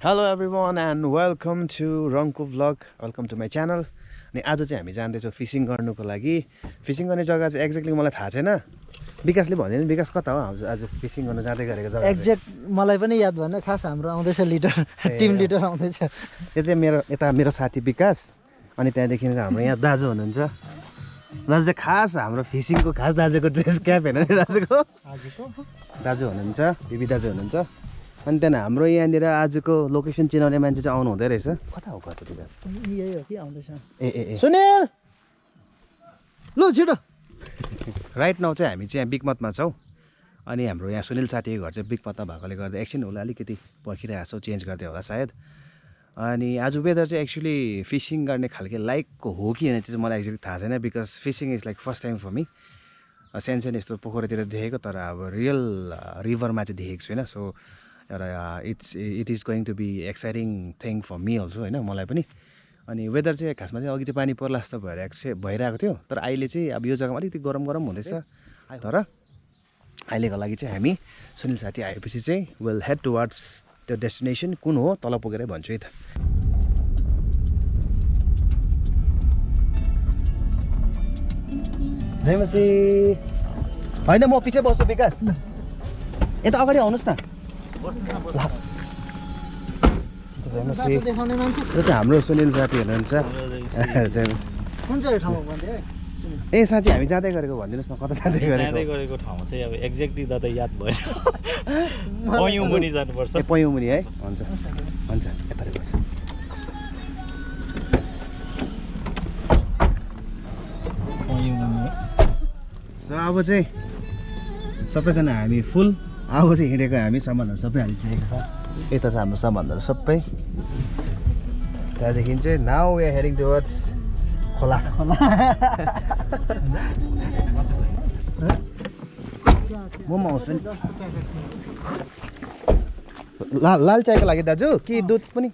Hello everyone and welcome to Rangko vlog. Welcome to my channel. अनि आज चाहिँ हामी जाँदैछौँ फिशिङ गर्नुको लागि. फिशिङ गर्ने जग्गा चाहिँ एक्ज्याक्टली मलाई थाहा छैन. विकासले भन्दैन विकास कता हो आज फिशिङ गर्न जाँदै गरेको जग्गा. एक्ज्याक्ट मलाई पनि याद भएन खास हाम्रो आउँदैछ लिडर टिम लिडर आउँदैछ. यो चाहिँ मेरो साथी विकास अनि त्यहाँदेखि हाम्रो यहाँ दाजु हुनुहुन्छ. दाजु चाहिँ खास हाम्रो फिशिङको खास दाजुको ड्रेस क्याप हेर्नु नि दाजु हुनुहुन्छ बिबी दाजु हुनुहुन्छ. अनि त्यहाँ हाम्रो यहाँनिर आजको लोकेसन चिनाउने मान्छे चाहिँ आउनु हुँदै रहेछ. कता हो कता विकास? यही हो कि आउँदैछ. ए सुनिल ल छिटो. राइट नाउ चाहिँ हामी चाहिँ यहाँ बिकमतमा छौँ. अनि हाम्रो यहाँ सुनिल साथीको घर चाहिँ बिकमतमा भएकोले गर्दा एकछिन होला अलिकति पर्खिरहेको छौँ. चेन्ज गर्दै होला सायद. अनि आज वेदर चाहिँ एक्चुअली फिसिङ गर्ने खालको लाइकको हो कि होइन त्यो चाहिँ मलाई एक्चुअली थाहा छैन. Because fishing is like first time for me. सानो यस्तो पोखरीतिर देखेको तर अब रियल रिभरमा चाहिँ देखेको छुइनँ. सो एउटा it is going to be exciting thing for me also होइन मलाई पनि. अनि वेदर चाहिँ खासमा चाहिँ अघि चाहिँ पानी पर्ला जस्तो भइरहेको थियो. तर अहिले चाहिँ अब यो जग्गामा अलिकति गरम हुँदैछ. तर अहिलेको लागि चाहिँ हामी सुनिल साथी आएपछि चाहिँ विल हेड टुवर्ड्स त्यो डेस्टिनेसन कुन हो तल पुगेरै भन्छु है त. जयमसी होइन म पछि बस्छु विकास. यता अगाडि आउनुहोस् न. जयमसी यो चाहिँ हाम्रो सुनिल साथी हुनुहुन्छ. जयमसी कुन चाहिँ ठाउँमा भन्थे? ए साथी हामी जाँदै गरेको भनिदिनुहोस् न कता जाँदै गरेको ठाउँ चाहिँ अब एक्ज्याक्टली त याद भएन. पयुमुनि जानुपर्छ. ए पयुमुनि है. हुन्छ हुन्छ यताले बस्छ. सो अब चाहिँ सबैजना हामी फुल. अब चाहिँ हिँडेको हामी सामानहरू सबै हालिसकेको छ. यता छ हाम्रो सामानहरू सबै. त्यहाँदेखि चाहिँ now we are heading towards खोला. म आउँछु नि. लाल चायको लागि दाजु कि दुध पनि?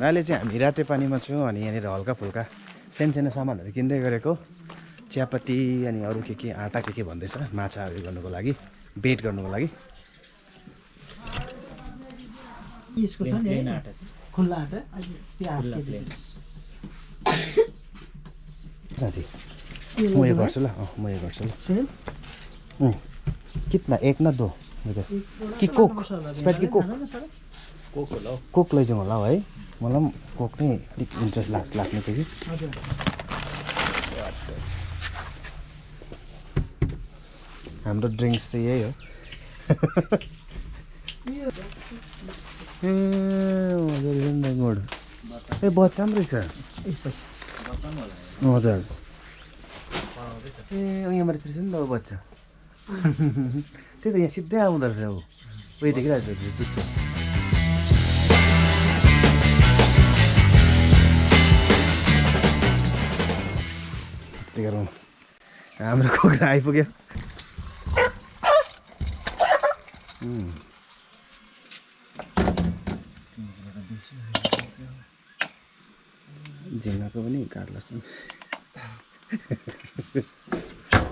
अहिले चाहिँ हामी राते पानीमा छौँ. अनि यहाँनिर हल्का फुल्का सानो सामानहरू किन्दै गरेको. चियापत्ती अनि अरू के आँटा के भन्दैछ. माछाहरू गर्नुको लागि बेट गर्नुको लागि. साथी म यो गर्छु ल. म यो गर्छु ल. कितना एक न दो कि कोक स्प्राइट कि कोक? कोक लैजाउँ होला है. मलाई पनि कोक नै अलिक इन्ट्रेस्ट लाग्ने थियो कि. हाम्रो ड्रिङ्क्स चाहिँ यही हो. ए बच्चा पनि रहेछ. हजुर ए यहाँ माथि रहेछ नि त बच्चा. त्यही त यहाँ सिधै आउँदो रहेछ. अब उयो देखिरहेको छ दुध चाहिँ. त्यही गरौँ. हाम्रो कुखुरा आइपुग्यो. झिङ्गाको पनि काट्ला.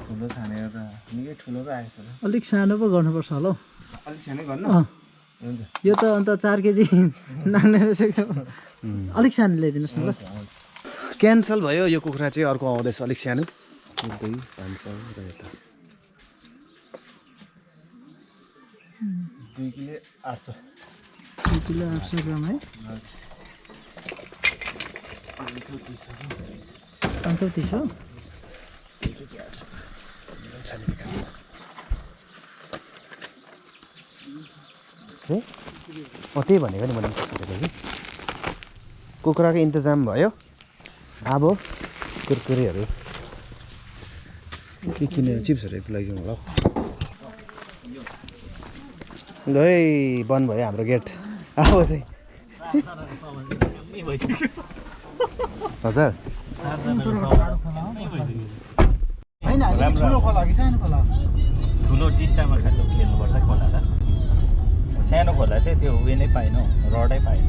ठुलो छानेर त निकै ठुलो त आएछ. अलिक सानो पो गर्नुपर्छ होला हौ. अलिक सानै गर्नु. हुन्छ यो त अन्त 4 केजी नाग्ने रहेछ. अलिक सानो ल्याइदिनुहोस् न ल. क्यान्सल भयो यो कुखुरा चाहिँ. अर्को आउँदैछ अलिक सानो. 2-500 र यता 2 किलो 800. 2 किलो 800 ग्राम है. 530 हो. त्यही भनेको नि मैले सोचेको कि कुखुराको इन्तजाम भयो. अब कुरकुरेहरू के किनेर चिप्सहरू यति लैजाउँ होला. ल है बन्द भयो हाम्रो गेट. अब चाहिँ हजुर होइन ठुलो खोला कि सानो खोला? ठुलो टिस्टामा खेल्नुपर्छ खोला त. सानो खोला चाहिँ त्यो उयो नै पाएन, रडै पाएन.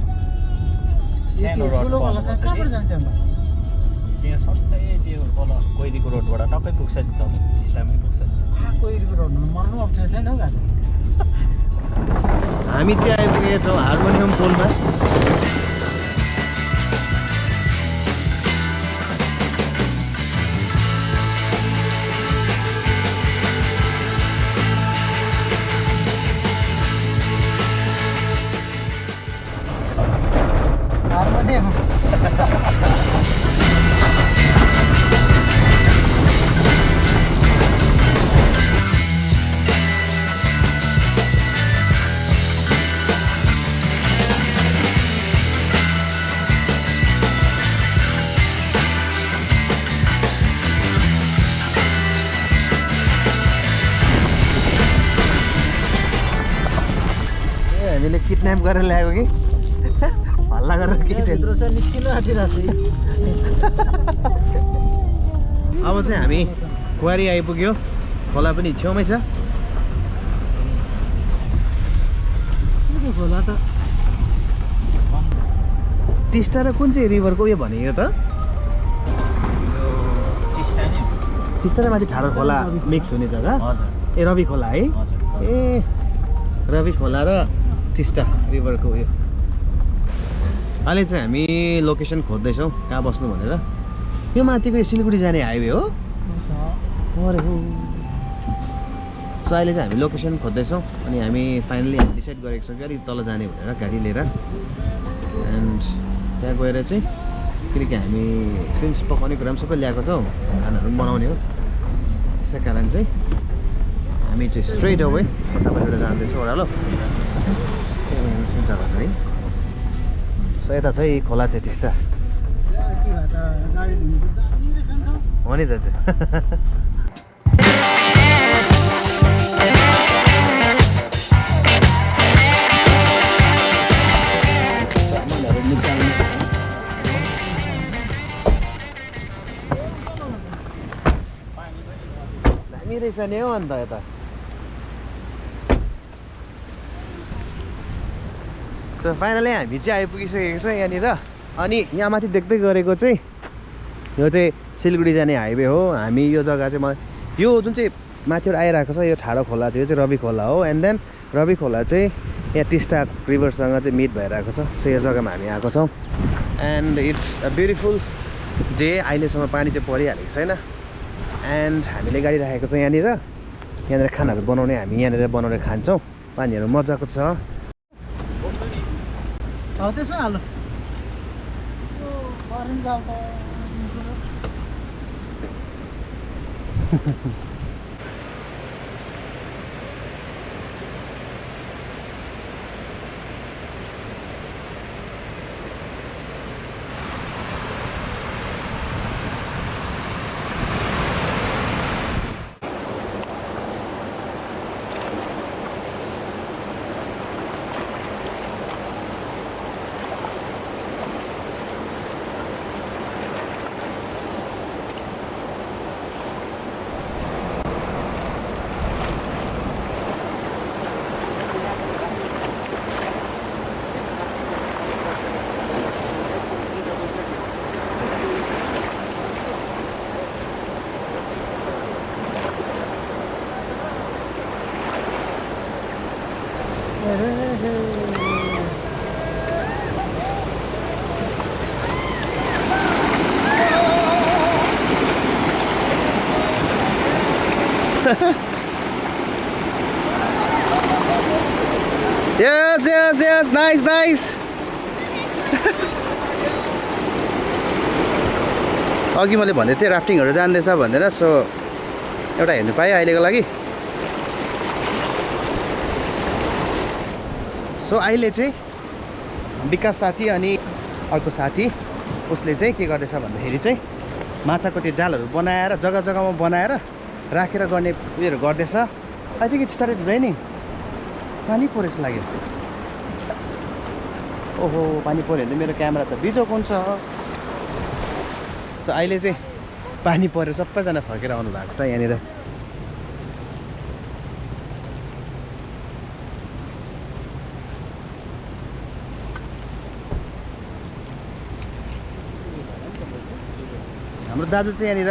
सानो रड ठुलो खोला कहाँबाट जान्छ? त्यहाँ सबै त्यो तल कोइलीको रोडबाट टक्कै पुग्छ नि तल टिस्टामै पुग्छ कोइलीको रोड मर्नु अप्ठ्यारो छैन हौ गाडी हामी चाहिँ आइपुगेका छौँ हार्मोनियम पोलमा हार्मोनियम हामीले किडन्याप गरेर ल्याएको कि हल्ला गरेर के चाहिँ भित्र चाहिँ निस्किनु आँटिरहेको छ अब चाहिँ हामी क्वारी आइपुग्यो खोला पनि छेउमै छ के खोला त टिस्टा र कुन चाहिँ रिभरको उयो भनेको त टिस्टा नि टिस्टा र माथि ठाडो खोला मिक्स हुने जग्गा हजुर ए रवि खोला है हजुर ए रवि खोला र टिस्टा रिभरको उयो अहिले चाहिँ हामी लोकेसन खोज्दैछौँ कहाँ बस्नु भनेर यो माथिको यो सिलगढी जाने हाइवे हो अरे हो सो अहिले चाहिँ हामी लोकेसन खोज्दैछौँ अनि हामी फाइनली डिसाइड गरेको छौँ कि अलिक तल जाने भनेर गाडी लिएर एन्ड त्यहाँ गएर चाहिँ किनकि हामी सिन्स पकाउने कुरा पनि सबै ल्याएको छौँ खानाहरू पनि बनाउने हो त्यसै कारण चाहिँ हामी चाहिँ स्ट्रेट अवे यतापट्टिबाट जाँदैछौँ ओह्रालो है सो यता चाहिँ खोला चाहिँ टिस्टा हो नि दाजु दामी रहेछ नि हौ अन्त यता सो फाइनली हामी चाहिँ आइपुगिसकेको छौँ यहाँनिर अनि यहाँ माथि देख्दै गरेको चाहिँ यो चाहिँ सिलगढी जाने हाइवे हो हामी यो जग्गा चाहिँ मलाई यो जुन चाहिँ माथिबाट आइरहेको छ यो ठाडो खोला चाहिँ यो चाहिँ रवि खोला हो एन्ड देन रवि खोला चाहिँ यहाँ टिस्टा रिभरसँग चाहिँ मिट भइरहेको छ सो यो जग्गामा हामी आएको छौँ एन्ड इट्स अ ब्युटिफुल जे अहिलेसम्म पानी चाहिँ परिहालेको छैन एन्ड हामीले गाडी राखेको छौँ यहाँनिर खानाहरू बनाउने हामी यहाँनिर बनाएर खान्छौँ पानीहरू मजाको छ हो त्यसमा हाल्नु Yes, nice. अघि मैले भन्दै थिएँ राफ्टिङहरू जान्दैछ भनेर सो एउटा हेर्नु पाएँ अहिलेको लागि सो अहिले चाहिँ विकास साथी अनि अर्को साथी उसले चाहिँ के गर्दैछ भन्दाखेरि चाहिँ माछाको त्यो जालहरू बनाएर जग्गा जग्गामा बनाएर राखेर गर्ने उयोहरू गर्दैछ I think it started raining पानी पऱ्यो जस्तो लाग्यो ओहो पानी पऱ्यो भने मेरो क्यामेरा त बिजोक हुन्छ सो अहिले चाहिँ पानी परेर सबैजना फर्केर आउनु भएको छ यहाँनिर हाम्रो दाजु चाहिँ यहाँनिर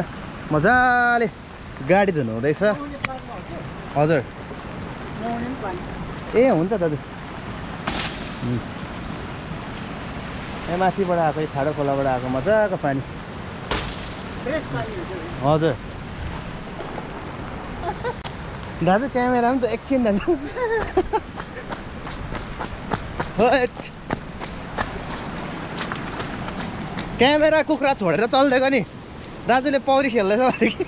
मजाले गाडी धुनु हुँदैछ हजुर ए हुन्छ दाजु यहाँ माथिबाट आएको ठाडो खोलाबाट आएको मजाको पानी हजुर दाजु क्यामेरा पनि त एकछिन दाजु क्यामेरा कुखुरा छोडेर चल्दिएको नि दाजुले पौडी खेल्दैछ भने कि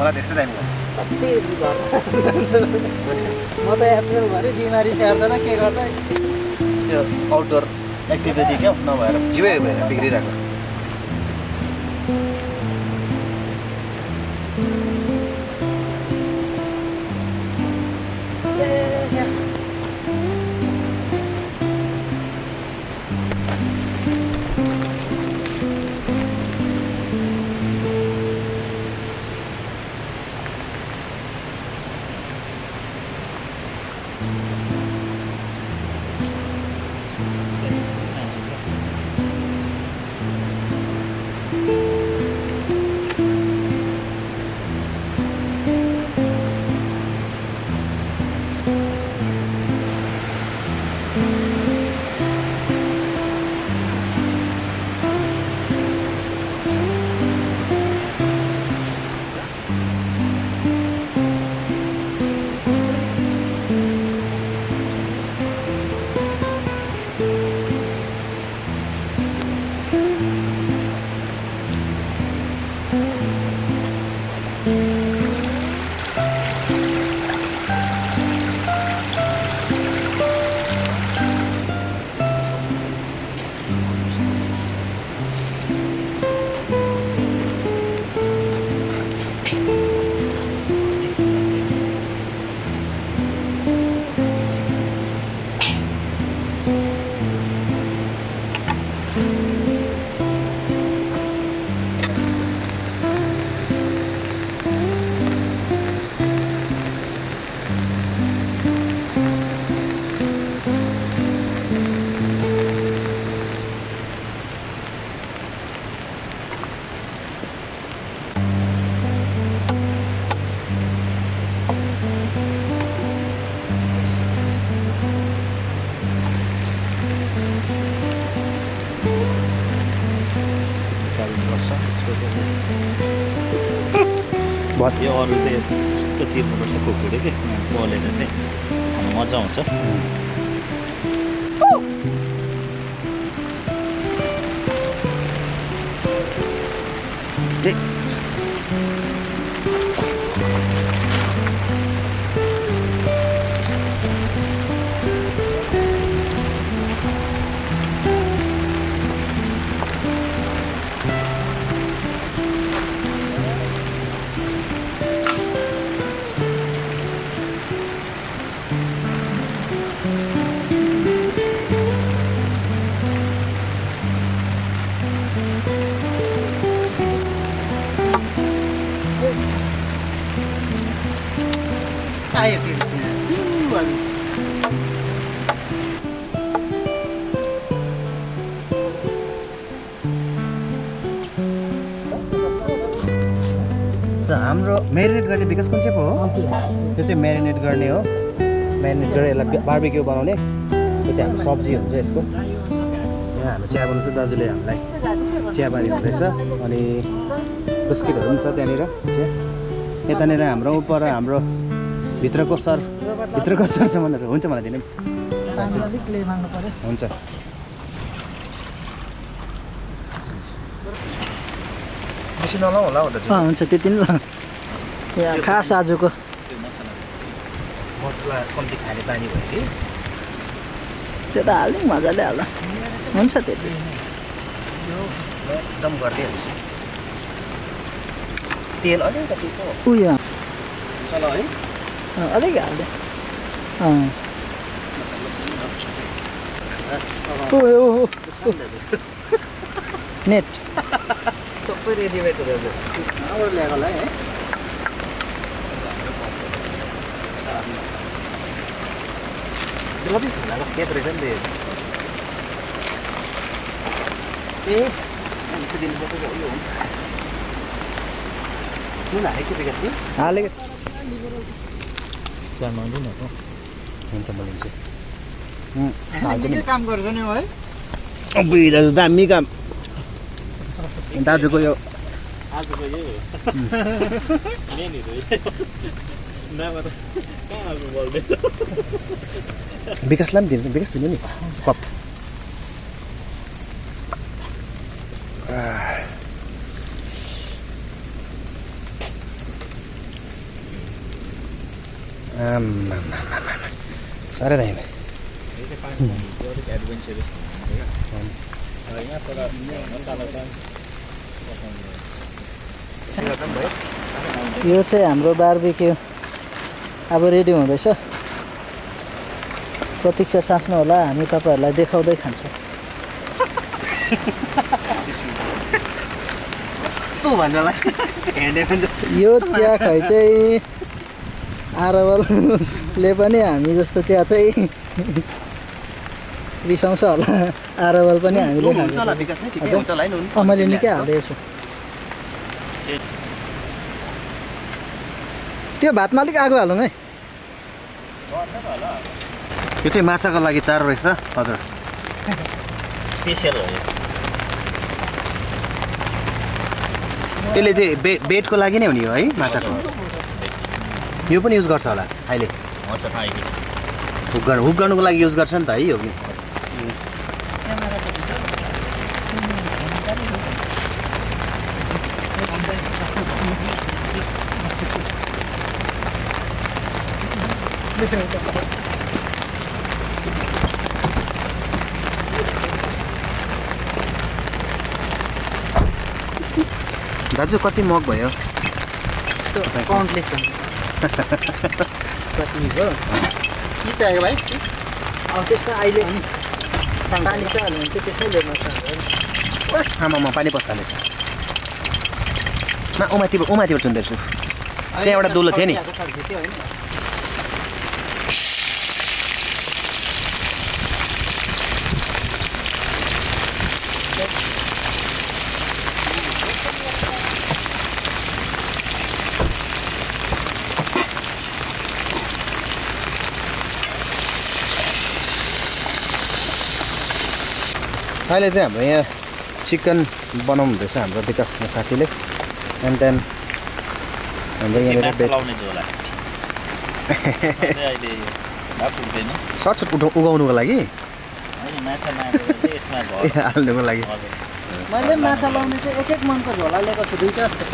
मलाई त्यस्तै टाइम लाग्छ म त एप्रिलभरि बिमारी स्याहार्दैन के गर्दा त्यो आउटडोर एक्टिभिटी क्या नभएर जिउै भएर बिग्रिरहेको यो अरू चाहिँ यस्तो चिर्नुपर्छ कुकुरले कि पोलेर चाहिँ खानु मजा आउँछ हाम्रो म्यारिनेट गर्ने विकास कुन चाहिँ पो हो त्यो चाहिँ म्यारिनेट गर्ने हो म्यारिनेट गरेर यसलाई बार्बिक्यू बनाउने यो चाहिँ हाम्रो सब्जी हुन्छ यसको यहाँ हाम्रो चिया बनाउँछ दाजुले हामीलाई चिया पानी हुँदैछ अनि बिस्किटहरू पनि छ त्यहाँनिर यतानिर हाम्रो उपर हाम्रो भित्रको सरसामानहरू हुन्छ मलाई दिनु अलिक ले माग्नु पर्यो हुन्छ बेसी नलाउँ होला हो दाजु हुन्छ त्यति नै ल यहाँ खास आजको मसला कम्ती खाने बानी भयो कि त्यो त हालिदिउँ मजाले हाल्दा हुन्छ त्यति एकदम गरिदिइहाल्छु तेल अलिकति पो उयो चल है अलिक हाल्दै नेट सबै रेडिमेड छ दाजु कहाँबाट ल्याएको होला है रबी खुलाको खेत रहेछ नि ए दिनुपर्छ यो हुन्छ नुन हालेको चाहिँ विकास नि हालेको हुन्छ म लिन्छु काम गर्छ नि है अब दाजु दामी काम दाजुको यो आजको यही हो मेनहरू नभए त कहाँ आउनु बोल्दैन विकासलाई पनि दिनु विकास दिनु नि कप साह्रै दामी अलिक एडभेन्चरस यो चाहिँ हाम्रो बार्बिक्यू अब रेडी हुँदैछ प्रतीक्षा साँच्नु होला हामी तपाईँहरूलाई देखाउँदै खान्छौँ यो चिया खाइ चाहिँ आरवलले पनि हामी जस्तो चिया चाहिँ रिसाउँछ होला आरवल पनि हामीले खान्छ मैले निकै हाल्दैछु छु त्यो भातमा अलिक आगो हालौँ है यो चाहिँ माछाको लागि चारो रहेछ हजुर स्पेसल हो यसले चाहिँ बेडको लागि नै हुने हो है माछाको यो पनि युज गर्छ होला अहिले हुक गर्नुको लागि युज गर्छ नि त है यो पनि दाजु कति मग भयो कति हो के चाहियो भाइ अब त्यसमा अहिले पानी छ भने चाहिँ त्यसमै ल्याउनु आमामा पानी पस्छ उमाथिबाट चुन्दैछु त्यहाँ एउटा दुलो थियो नि अहिले चाहिँ हाम्रो यहाँ चिकन बनाउनु हुँदैछ हाम्रो विकास साथीले एन्ड देन हाम्रो सर्टसट उगाउनुको लागि हाल्नुको लागि मैले माछा लाउने चाहिँ एक मनको झोला ल्याएको छु दुईटा जस्तो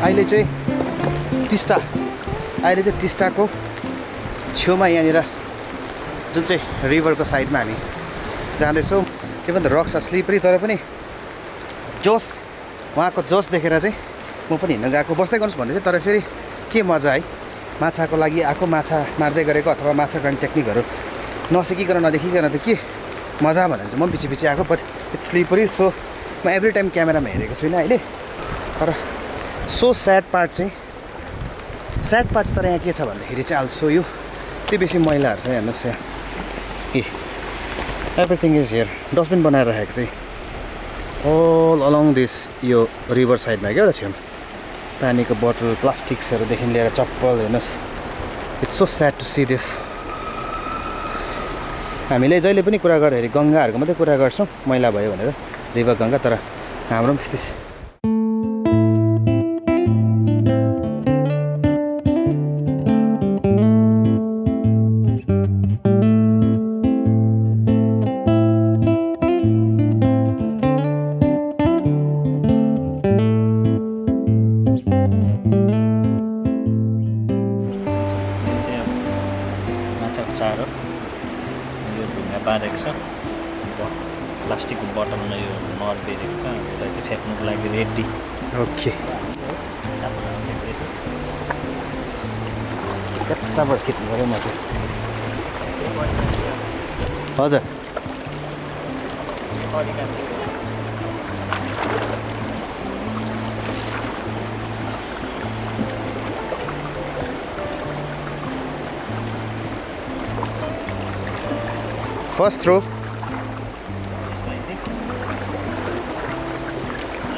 अहिले चाहिँ टिस्टा अहिले चाहिँ टिस्टाको छेउमा यहाँनिर जुन चाहिँ रिभरको साइडमा हामी जाँदैछौँ। त्यो पनि रक्स स्लिपरी तर पनि जोस उहाँको जोस देखेर चाहिँ म पनि हिँड्न गएको। बस्दै गर्नुहोस् भन्दै थियो तर फेरि के मजा है माछाको लागि आएको माछा मार्दै गरेको अथवा माछा गर्ने टेक्निकहरू नसिकिकन नदेखिकन त के मजा भनेर चाहिँ म पछि पछि आएको। बट इट्स स्लिपरी सो म एभ्री टाइम क्यामेरामा हेरेको छुइनँ अहिले। तर सो स्याड पार्ट तर यहाँ के छ भन्दाखेरि चाहिँ आल सो यु त्यति बेसी मैलाहरू छ हेर्नुहोस् यहाँ ए एभ्रिथिङ इज हियर। डस्टबिन बनाएर राखेको चाहिँ अल अलङ दिस यो रिभर साइडमा क्या त छेउमा पानीको बोतल प्लास्टिक्सहरूदेखि लिएर चप्पल हेर्नुहोस्। It's so sad to see this. हामीले जहिले पनि कुरा गर्दाखेरि गङ्गाहरूको मात्रै कुरा गर्छौँ मैला भयो भनेर रिभर गङ्गा, तर हाम्रो पनि त्यस्तै। चारो यो ढुङ्गा बाँधेको छ, प्लास्टिकको बोतलमा यो नर बेरेको छ, यसलाई चाहिँ फ्याँक्नुको लागि रेडी। ओके कताबाट खिच्नु पऱ्यो म चाहिँ। हजुर फर्स्ट थ्रो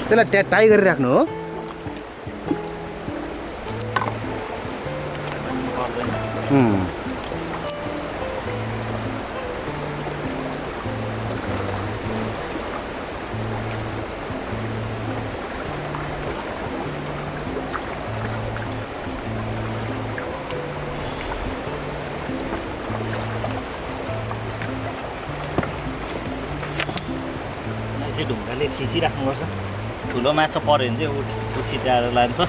त्यसलाई टाई गरिराख्नु हो। चाहिँ ढुङ्गाले थिचिराख्नुपर्छ। ठुलो माछा पऱ्यो भने चाहिँ उछिटाएर लान्छ।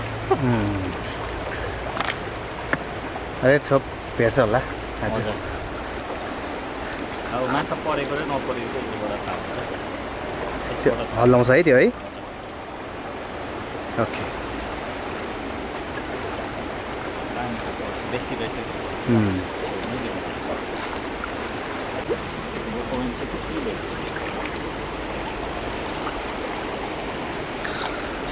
अरे सब भेट्छ होला आज। अब माछा परेको र नपरेको एउटा थाहा हुन्छ। हल्लाउँछ है त्यो है। ओके बेसी रहेछ।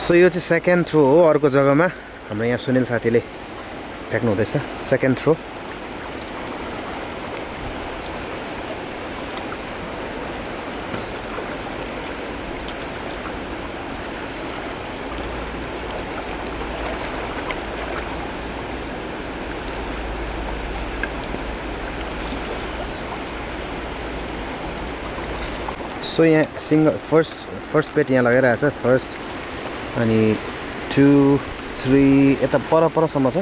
सो यो चाहिँ सेकेन्ड थ्रो हो। अर्को जग्गामा हाम्रो यहाँ सुनिल साथीले फ्याँक्नु हुँदैछ सेकेन्ड थ्रो। सो यहाँ फर्स्ट बेट यहाँ लगाइरहेको छ फर्स्ट, अनि 2 3 यता परसम्म छ,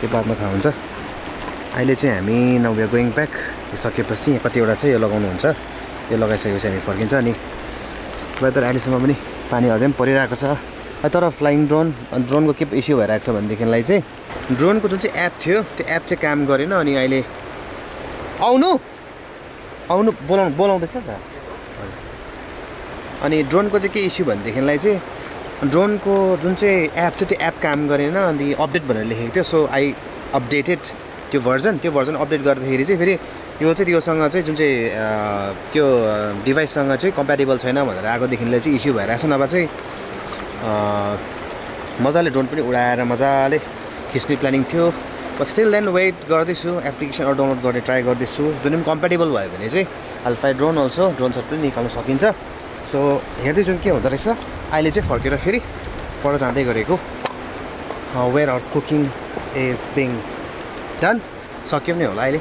त्यो बादमा थाहा हुन्छ। अहिले चाहिँ हामी now we are going back. यो सकेपछि यहाँ कतिवटा छ यो लगाउनुहुन्छ, यो लगाइसकेपछि हामी फर्किन्छ। अनि वेदर अहिलेसम्म पनि पानी अझै पनि परिरहेको छ। तर फ्लाइङ ड्रोनको के इस्यु भइरहेको छ भनेदेखिलाई चाहिँ ड्रोनको जुन चाहिँ एप थियो त्यो एप चाहिँ काम गरेन। अनि अहिले आउनु बोलाउँदैछ त। अनि ड्रोनको चाहिँ के इस्यु भनेदेखिलाई चाहिँ ड्रोनको जुन चाहिँ एप थियो त्यो एप काम गरेन। अनि अपडेट भनेर लेखेको थियो। सो आई अपडेटेड त्यो भर्जन अपडेट गर्दाखेरि चाहिँ फेरि यो चाहिँ त्योसँग चाहिँ जुन चाहिँ त्यो डिभाइससँग चाहिँ कम्प्याटेबल छैन भनेर आएकोदेखिलाई चाहिँ इस्यु भइरहेको छ। नभए चाहिँ मजाले ड्रोन पनि उडाएर मजाले खिच्ने प्लानिङ थियो। बट स्टिल देन वेट गर्दैछु, एप्लिकेसनहरू डाउनलोड गर्ने ट्राई गर्दैछु। जुन पनि कम्प्याटेबल भयो भने चाहिँ अल्फाई ड्रोन अल्सो ड्रोन सट पनि निकाल्नु सकिन्छ। सो हेर्दैछु के हुँदो रहेछ। अहिले चाहिँ फर्केर फेरि पर जाँदै गरेको where our cooking is being done. सक्यो पनि होला अहिले।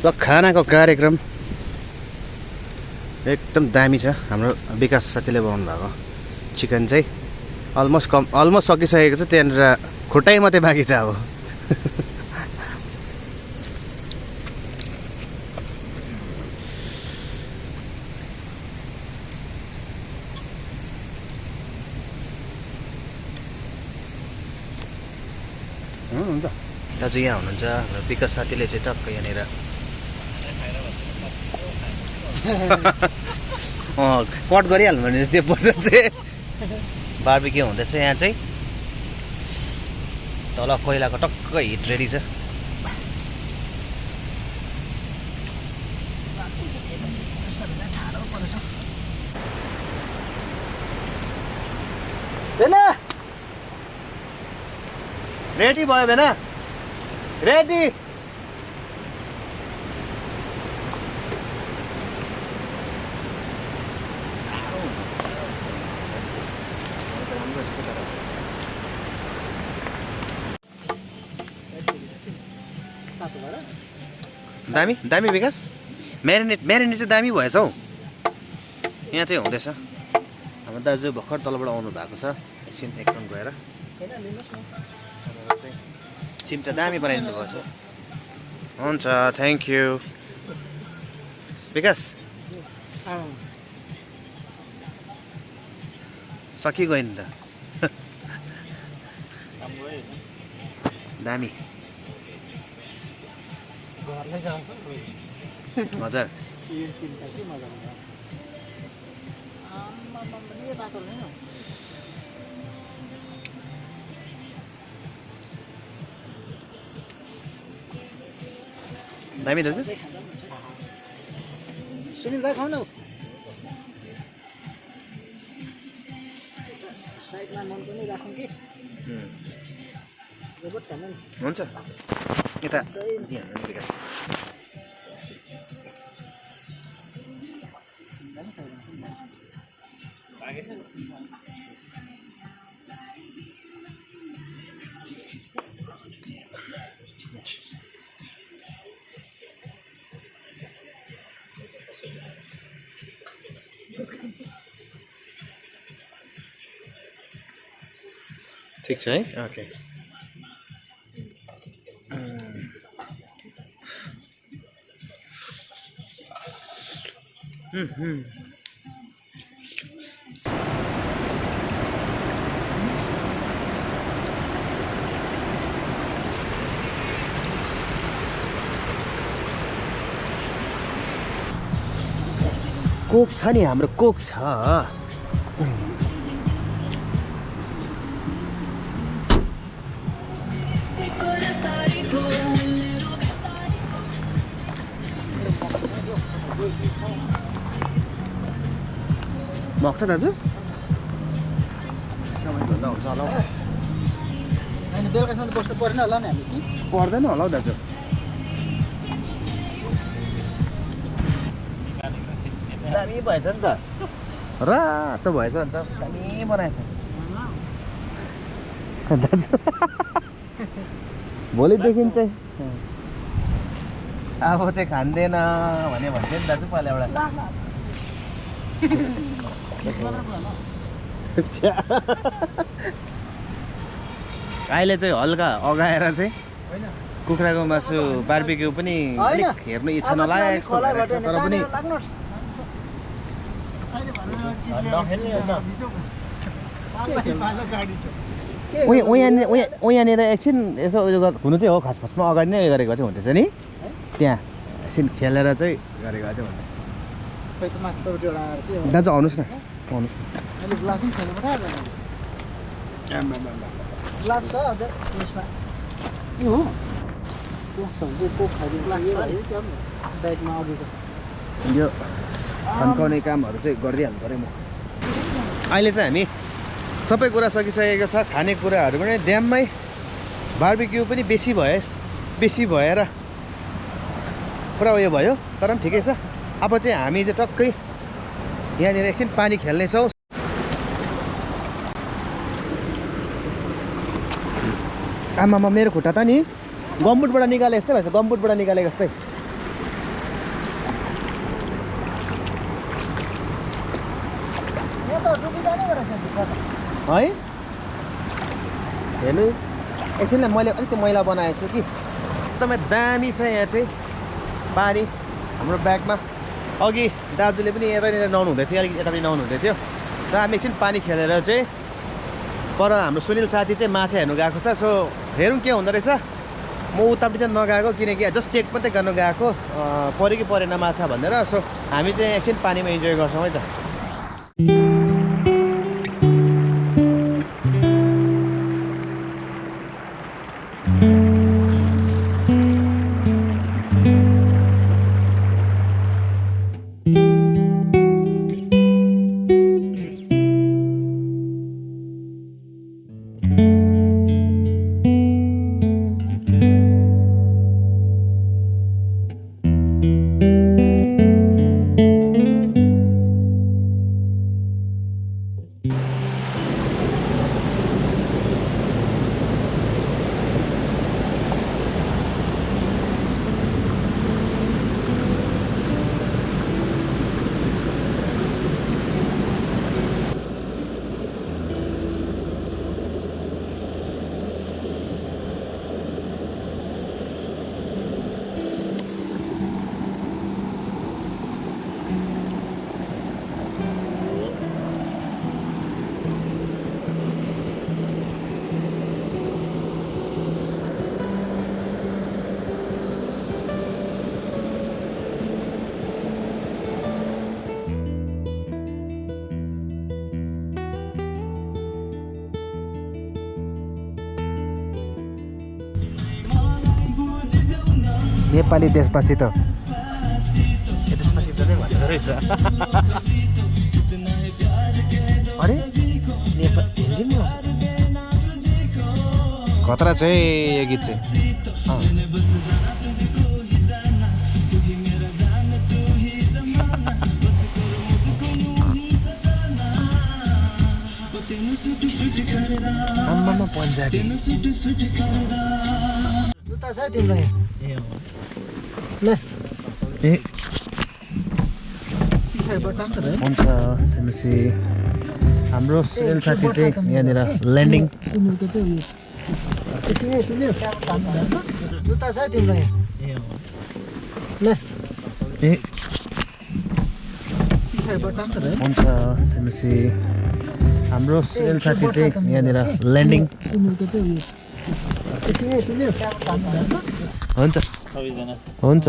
ल खानाको कार्यक्रम एकदम दामी छ। हाम्रो विकास साथीले बनाउनु भएको चिकन चाहिँ अलमोस्ट सकिसकेको छ। त्यहाँनिर खुट्टाइ मात्रै बाँकी छ अब। हुन्छ दाजु यहाँ हुनुहुन्छ हाम्रो विकास साथीले चाहिँ टक्क यहाँनिर कट गरिहाल्नु भने त्यो पर्सन चाहिँ बार्बिक्यू हुँदैछ यहाँ चाहिँ तल कोइलाको टक्क हिट रेडी छ रेडी भयो बेना रेडी दामी दामी विकास म्यारिनेट चाहिँ दामी भएछ हौ यहाँ चाहिँ हुँदैछ हाम्रो दाजु भर्खर तलबाट आउनु भएको छ एकछिन एकदम गएर चिम्टा दामी बनाइदिनु भएको छ हुन्छ थ्याङ्क यू विकास सकिगयो नि त दामी हजुर दामी दाजु सुनिल भाइ खाऊ न साइडमा मन पनि राखौँ कि हुन्छ यता दिइहाल्नु नि विकास ठिक छ है ओके कोक छ नि हाम्रो कोक छ मक्छ दाजु धन्दा हुन्छ होला होइन बेलुकासम्म बस्नु परेन होला नि हामी पर्दैन होला हौ दाजु दामी भएछ नि त रातो भएछ नि त दामी बनाएछ दाजु भोलिदेखि चाहिँ अब चाहिँ खाँदैन भने भन्थ्यो नि दाजु पहिला एउटा अहिले चाहिँ हल्का अगाएर चाहिँ कुखुराको मासु बार्बिक्यू पनि अलिक हेर्नु इच्छा नलागेको जस्तो भइरहेको छ तर पनि यहाँनिर एकछिन यसो उयो हुनु चाहिँ हो खासमा अगाडि नै उयो गरेको चाहिँ हुँदैछ नि त्यहाँ एकछिन खेलेर चाहिँ गरेको चाहिँ हुँदैछ दाजु आउनुहोस् न आउनुहोस् न ग्लास छ अझ यसमा हो ग्लास हुन्छ कोक खाइदिनु ग्लास छ ब्यागमा अघिको यो थन्काउने कामहरू चाहिँ गरिदिइहाल्नु पऱ्यो म अहिले चाहिँ हामी सबै कुरा सकिसकेको छ खानेकुराहरू पनि ड्याममै बार्बिक्यू पनि बेसी भएर पुरा उयो भयो तर पनि ठिकै छ अब चाहिँ हामी चाहिँ टक्कै यहाँनिर एकछिन पानी खेल्नेछौँ आमामा मेरो खुट्टा त नि गम्बुटबाट निकाले जस्तै भएछ गम्बुटबाट निकालेको जस्तै है हेर्नु एकछिन मैले अलिक मैला बनाएको छु कि एकदमै दामी छ यहाँ चाहिँ पानी हाम्रो ब्यागमा अघि दाजुले पनि यतानिर नुहाउनु हुँदै थियो अलिकति यता पनि नुहाउनु हुँदै थियो र हामी एकछिन पानी खेलेर चाहिँ पर हाम्रो सुनिल साथी चाहिँ माछा हेर्नु गएको छ। सो हेरौँ के हुँदो रहेछ। म उतापट्टि चाहिँ नगएको किनकि जस्ट चेक मात्रै गर्न गएको पऱ्यो कि परेन माछा भनेर। सो हामी चाहिँ एकछिन पानीमा इन्जोय गर्छौँ है त। नेपाली देशपछि त देशपछि त नै भनेको रहेछ। अरे नेपाल हिन्दी पनि आउँछ। खतरा चाहिँ यो गीत चाहिँ। आम्मामा पन्जाबी जुत्ता छ तिम्रो यहाँ ल ए हुन्छ भनेपछि हाम्रो सुनिल साथी चाहिँ यहाँनिर ल्यान्डिङ। जुत्ता छ तिम्रो यहाँ ल ए हुन्छ भनेपछि हाम्रो सुनिल साथी चाहिँ यहाँनिर ल्यान्डिङ। हुन्छ हुन्छ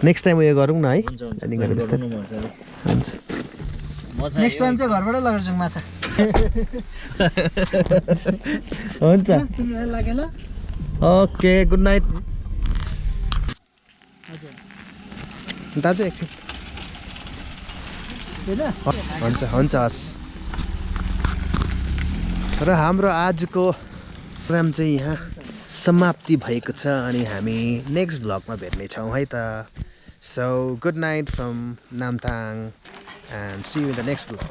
नेक्स्ट टाइम उयो गरौँ न है। ल्यान्डिङ गरेपछि हुन्छ। नेक्स्ट टाइम चाहिँ घरबाटै लगेर जाउँ माछा। हुन्छ लाग्यो ल। ओके गुड नाइट दाजु एकछिन। हुन्छ हुन्छ हस्। र हाम्रो आजको प्रोग्राम चाहिँ यहाँ समाप्ति भएको छ अनि हामी नेक्स्ट भ्लगमा भेट्नेछौँ है त। So good night from Namthang and see you in the next vlog.